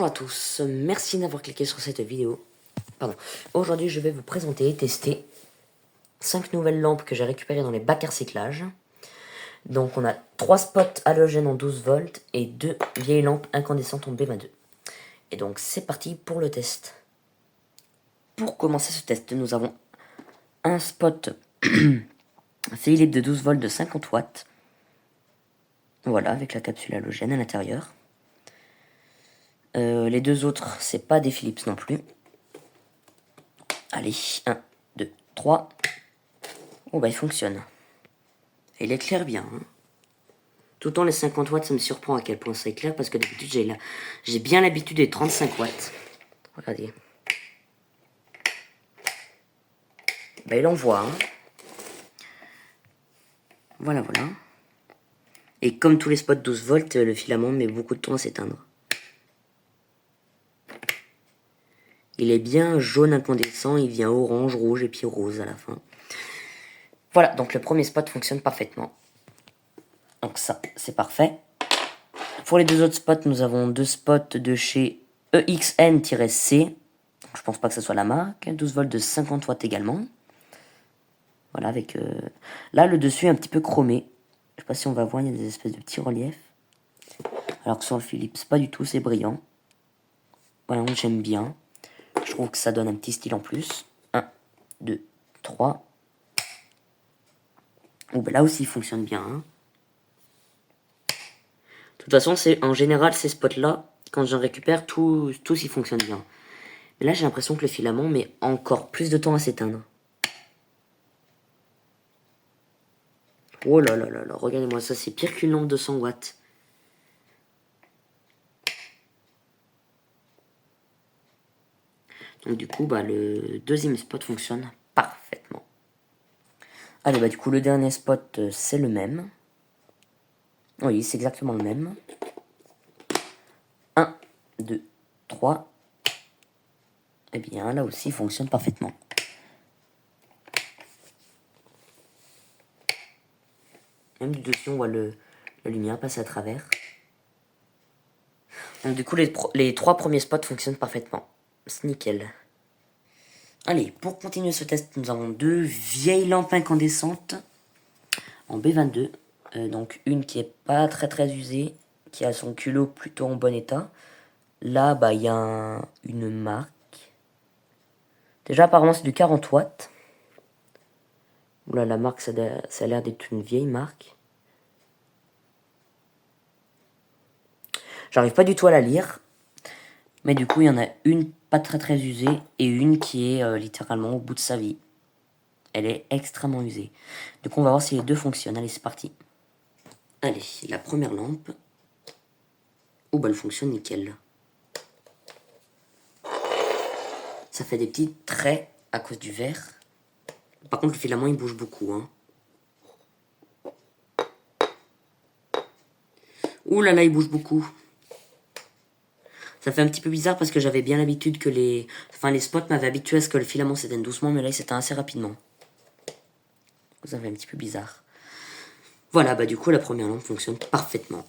Bonjour à tous, merci d'avoir cliqué sur cette vidéo. Aujourd'hui, je vais vous présenter et tester 5 nouvelles lampes que j'ai récupérées dans les bacs à recyclage. Donc on a 3 spots halogènes en 12 volts et 2 vieilles lampes incandescentes en B22. Et donc c'est parti pour le test. Pour commencer ce test, nous avons un spot Philips de 12 volts de 50 watts. Voilà, avec la capsule halogène à l'intérieur. Les deux autres, c'est pas des Philips non plus. Allez, 1, 2, 3. Oh bah il fonctionne. Et il éclaire bien. Hein. Tout le temps les 50 watts, ça me surprend à quel point ça éclaire parce que d'habitude j'ai bien l'habitude des 35 watts. Regardez. Bah il envoie. Hein. Voilà. Et comme tous les spots 12 volts, le filament met beaucoup de temps à s'éteindre. Il est bien jaune incandescent, il vient orange, rouge et puis rose à la fin. Voilà, donc le premier spot fonctionne parfaitement. Donc ça, c'est parfait. Pour les deux autres spots, nous avons deux spots de chez EXN-C. Je pense pas que ce soit la marque. 12 volts de 50 watts également. Voilà, avec... Là, le dessus est un petit peu chromé. Je sais pas si on va voir, il y a des espèces de petits reliefs. Alors que sur le Philips, pas du tout, c'est brillant. Voilà, j'aime bien. Je trouve que ça donne un petit style en plus. 1, 2, 3. Oh, ben là aussi, il fonctionne bien. Hein. De toute façon, en général, ces spots-là, quand j'en récupère, tous y fonctionnent bien. Mais là, j'ai l'impression que le filament met encore plus de temps à s'éteindre. Oh là là là là, regardez-moi ça, c'est pire qu'une lampe de 100 watts. Donc du coup, bah, le deuxième spot fonctionne parfaitement. Allez, bah du coup, le dernier spot, c'est le même. Oui, c'est exactement le même. 1, 2, 3. Eh bien, là aussi, il fonctionne parfaitement. Même du dessus, on voit la lumière passer à travers. Donc du coup, les 3 premiers spots fonctionnent parfaitement. C'est nickel. Allez, pour continuer ce test, nous avons 2 vieilles lampes incandescentes en B22. Donc une qui est pas très usée, qui a son culot plutôt en bon état. Là, bah, il y a une marque. Déjà, apparemment, c'est du 40 watts. Oula, la marque, ça a l'air d'être une vieille marque. J'arrive pas du tout à la lire. Mais du coup, il y en a une pas très usée et une qui est littéralement au bout de sa vie. Elle est extrêmement usée. Du coup, on va voir si les deux fonctionnent. Allez, c'est parti. Allez, la première lampe. Oh, bah, elle fonctionne nickel. Ça fait des petits traits à cause du verre. Par contre, le filament, il bouge beaucoup. Hein. Ouh là là, il bouge beaucoup. Ça fait un petit peu bizarre parce que j'avais bien l'habitude que les spots m'avaient habitué à ce que le filament s'éteigne doucement, mais là, il s'éteint assez rapidement. Ça fait un petit peu bizarre. Voilà, bah du coup, la première lampe fonctionne parfaitement.